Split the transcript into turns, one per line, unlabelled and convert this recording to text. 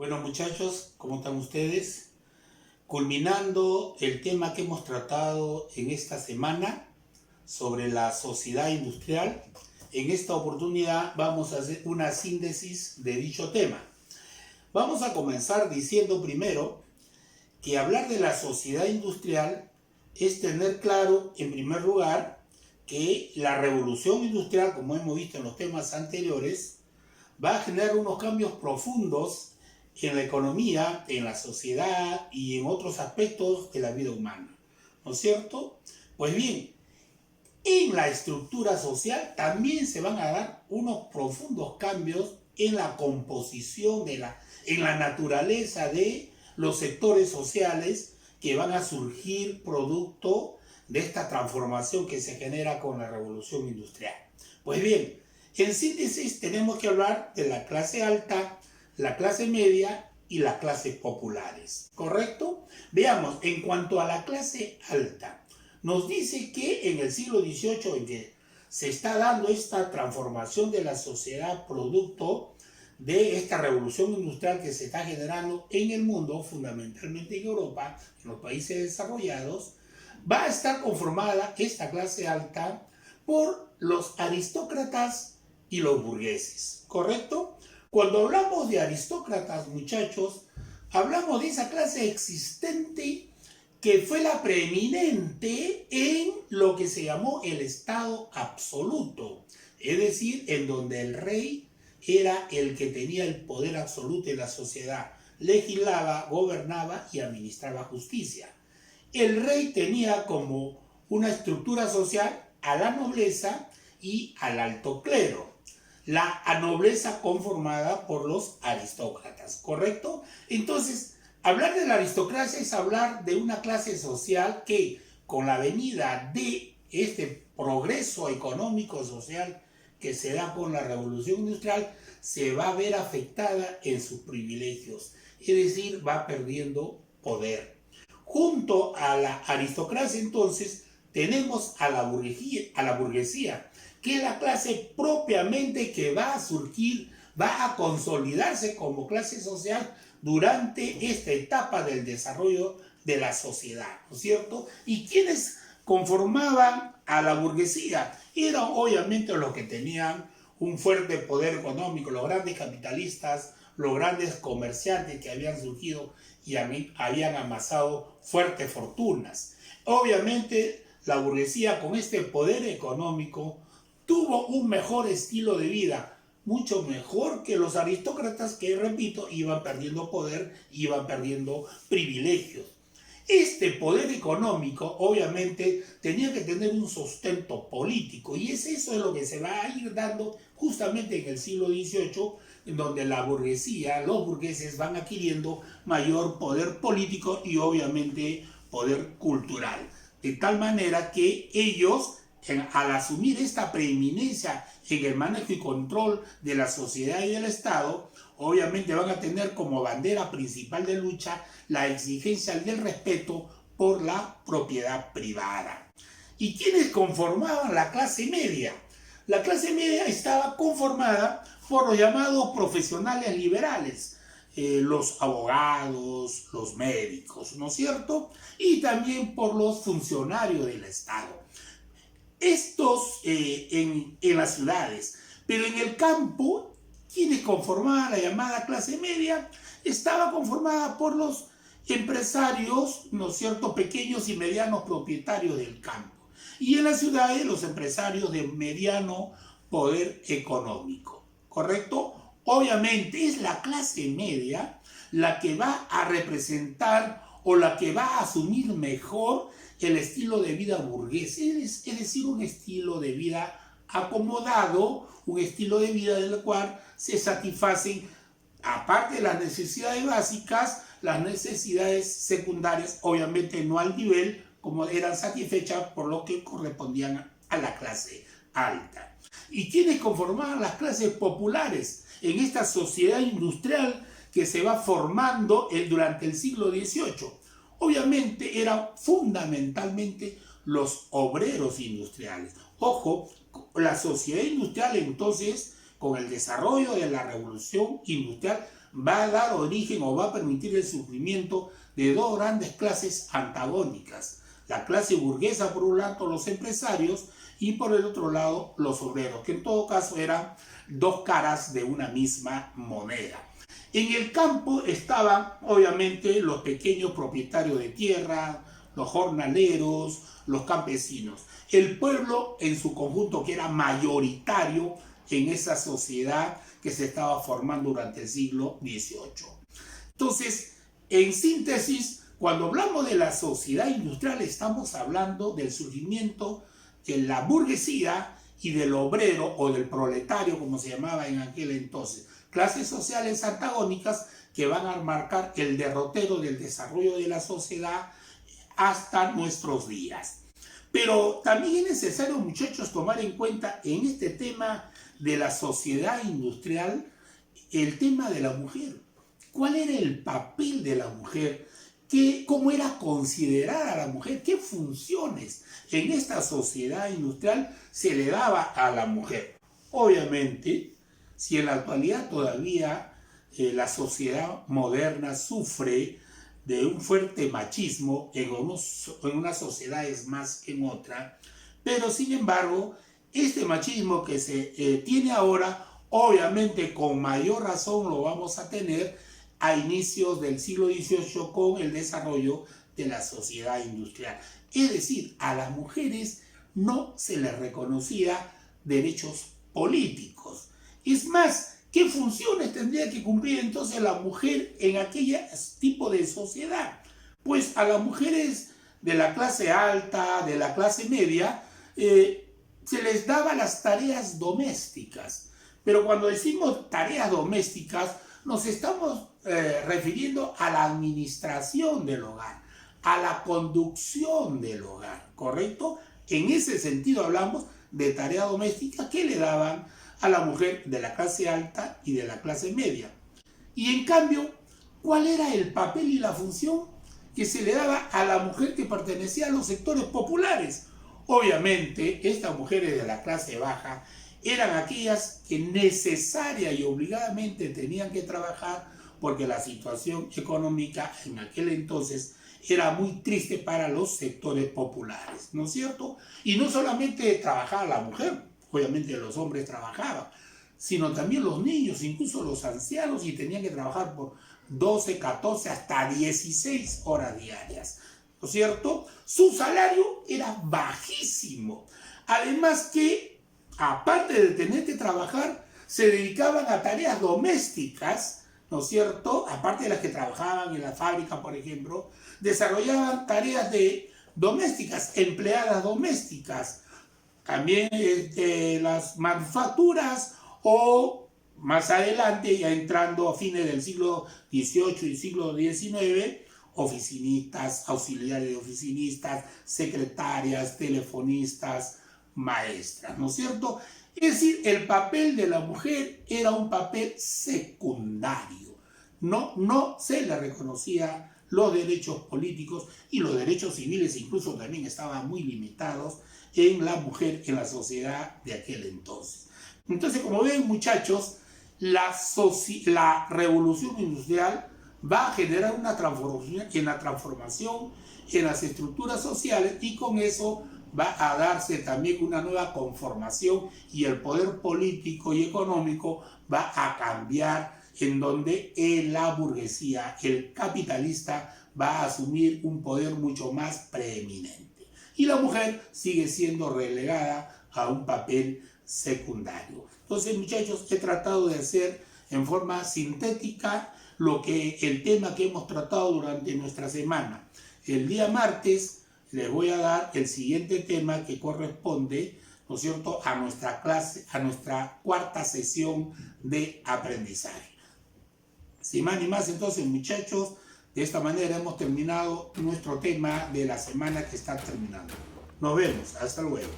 Bueno, muchachos, ¿cómo están ustedes? Culminando el tema que hemos tratado en esta semana sobre la sociedad industrial, en esta oportunidad vamos a hacer una síntesis de dicho tema. Vamos a comenzar diciendo primero que hablar de la sociedad industrial es tener claro, en primer lugar, que la revolución industrial, como hemos visto en los temas anteriores, va a generar unos cambios profundos en la economía, en la sociedad y en otros aspectos de la vida humana, ¿no es cierto? Pues bien, en la estructura social también se van a dar unos profundos cambios en la composición, en la naturaleza de los sectores sociales que van a surgir producto de esta transformación que se genera con la revolución industrial. Pues bien, en síntesis tenemos que hablar de la clase alta, la clase media y las clases populares, ¿correcto? Veamos, en cuanto a la clase alta, nos dice que en el siglo XVIII, en que se está dando esta transformación de la sociedad producto de esta revolución industrial que se está generando en el mundo, fundamentalmente en Europa, en los países desarrollados, va a estar conformada esta clase alta por los aristócratas y los burgueses, ¿correcto? Cuando hablamos de aristócratas, muchachos, hablamos de esa clase existente que fue la preeminente en lo que se llamó el Estado absoluto, es decir, en donde el rey era el que tenía el poder absoluto en la sociedad, legislaba, gobernaba y administraba justicia. El rey tenía como una estructura social a la nobleza y al alto clero. La nobleza conformada por los aristócratas, ¿correcto? Entonces, hablar de la aristocracia es hablar de una clase social que, con la venida de este progreso económico social que se da con la revolución industrial, se va a ver afectada en sus privilegios, es decir, va perdiendo poder. Junto a la aristocracia, entonces, tenemos a la burguesía, que es la clase propiamente que va a surgir, va a consolidarse como clase social durante esta etapa del desarrollo de la sociedad, ¿no es cierto? ¿Y quiénes conformaban a la burguesía? Eran obviamente los que tenían un fuerte poder económico, los grandes capitalistas, los grandes comerciantes que habían surgido y habían amasado fuertes fortunas. Obviamente la burguesía con este poder económico tuvo un mejor estilo de vida, mucho mejor que los aristócratas que, repito, iban perdiendo poder, iban perdiendo privilegios. Este poder económico, obviamente, tenía que tener un sustento político, y eso es lo que se va a ir dando justamente en el siglo XVIII, en donde la burguesía, los burgueses van adquiriendo mayor poder político y obviamente poder cultural. De tal manera que ellos, al asumir esta preeminencia en el manejo y control de la sociedad y del Estado, obviamente van a tener como bandera principal de lucha la exigencia del respeto por la propiedad privada. ¿Y quiénes conformaban la clase media? La clase media estaba conformada por los llamados profesionales liberales, los abogados, los médicos, ¿no es cierto? Y también por los funcionarios del Estado. Estos en las ciudades, pero en el campo, quienes conformaban la llamada clase media, estaba conformada por los empresarios, ¿no es cierto?, pequeños y medianos propietarios del campo. Y en las ciudades, los empresarios de mediano poder económico, ¿correcto? Obviamente es la clase media la que va a representar o la que va a asumir mejor el estilo de vida burgués, es decir, un estilo de vida acomodado, un estilo de vida del cual se satisfacen, aparte de las necesidades básicas, las necesidades secundarias, obviamente no al nivel como eran satisfechas por lo que correspondían a la clase alta. ¿Y quiénes conformaban las clases populares en esta sociedad industrial que se va formando durante el siglo XVIII? Obviamente eran fundamentalmente los obreros industriales. Ojo, la sociedad industrial entonces, con el desarrollo de la revolución industrial, va a dar origen o va a permitir el surgimiento de dos grandes clases antagónicas. La clase burguesa, por un lado, los empresarios, y por el otro lado, los obreros, que en todo caso eran dos caras de una misma moneda. En el campo estaban, obviamente, los pequeños propietarios de tierra, los jornaleros, los campesinos. El pueblo en su conjunto, que era mayoritario en esa sociedad que se estaba formando durante el siglo XVIII. Entonces, en síntesis, cuando hablamos de la sociedad industrial, estamos hablando del surgimiento de la burguesía y del obrero o del proletario, como se llamaba en aquel entonces. Clases sociales antagónicas que van a marcar el derrotero del desarrollo de la sociedad hasta nuestros días. Pero también es necesario, muchachos, tomar en cuenta en este tema de la sociedad industrial el tema de la mujer. ¿Cuál era el papel de la mujer? ¿Cómo era considerada la mujer? ¿Qué funciones en esta sociedad industrial se le daba a la mujer? Obviamente, si en la actualidad todavía la sociedad moderna sufre de un fuerte machismo en unas sociedades más que en otras, pero sin embargo, este machismo que se tiene ahora, obviamente con mayor razón lo vamos a tener a inicios del siglo XVIII con el desarrollo de la sociedad industrial. Es decir, a las mujeres no se les reconocía derechos políticos. Es más, ¿qué funciones tendría que cumplir entonces la mujer en aquel tipo de sociedad? Pues a las mujeres de la clase alta, de la clase media, se les daba las tareas domésticas. Pero cuando decimos tareas domésticas, nos estamos refiriendo a la administración del hogar, a la conducción del hogar, ¿correcto? En ese sentido hablamos de tarea doméstica que le daban a la mujer de la clase alta y de la clase media. Y en cambio, ¿cuál era el papel y la función que se le daba a la mujer que pertenecía a los sectores populares? Obviamente, estas mujeres de la clase baja eran aquellas que necesaria y obligadamente tenían que trabajar porque la situación económica en aquel entonces era muy triste para los sectores populares, ¿no es cierto? Y no solamente trabajaba la mujer, obviamente los hombres trabajaban, sino también los niños, incluso los ancianos, y tenían que trabajar por 12, 14, hasta 16 horas diarias, ¿no es cierto? Su salario era bajísimo. Además que, aparte de tener que trabajar, se dedicaban a tareas domésticas, ¿no es cierto? Aparte de las que trabajaban en la fábrica, por ejemplo, desarrollaban tareas domésticas, empleadas domésticas, también las manufacturas o más adelante, ya entrando a fines del siglo XVIII y siglo XIX, oficinistas, auxiliares de oficinistas, secretarias, telefonistas, maestras, ¿no es cierto? Es decir, el papel de la mujer era un papel secundario. No se le reconocía los derechos políticos y los derechos civiles incluso también estaban muy limitados en la mujer en la sociedad de aquel entonces. Entonces, como ven, muchachos, la revolución industrial va a generar una transformación en las estructuras sociales y con eso va a darse también una nueva conformación y el poder político y económico va a cambiar, en donde la burguesía, el capitalista, va a asumir un poder mucho más preeminente. Y la mujer sigue siendo relegada a un papel secundario. Entonces, muchachos, he tratado de hacer en forma sintética el tema que hemos tratado durante nuestra semana. El día martes les voy a dar el siguiente tema que corresponde, ¿no es cierto?, a nuestra clase, a nuestra cuarta sesión de aprendizaje. Sin más ni más, entonces, muchachos, de esta manera hemos terminado nuestro tema de la semana que está terminando. Nos vemos, hasta luego.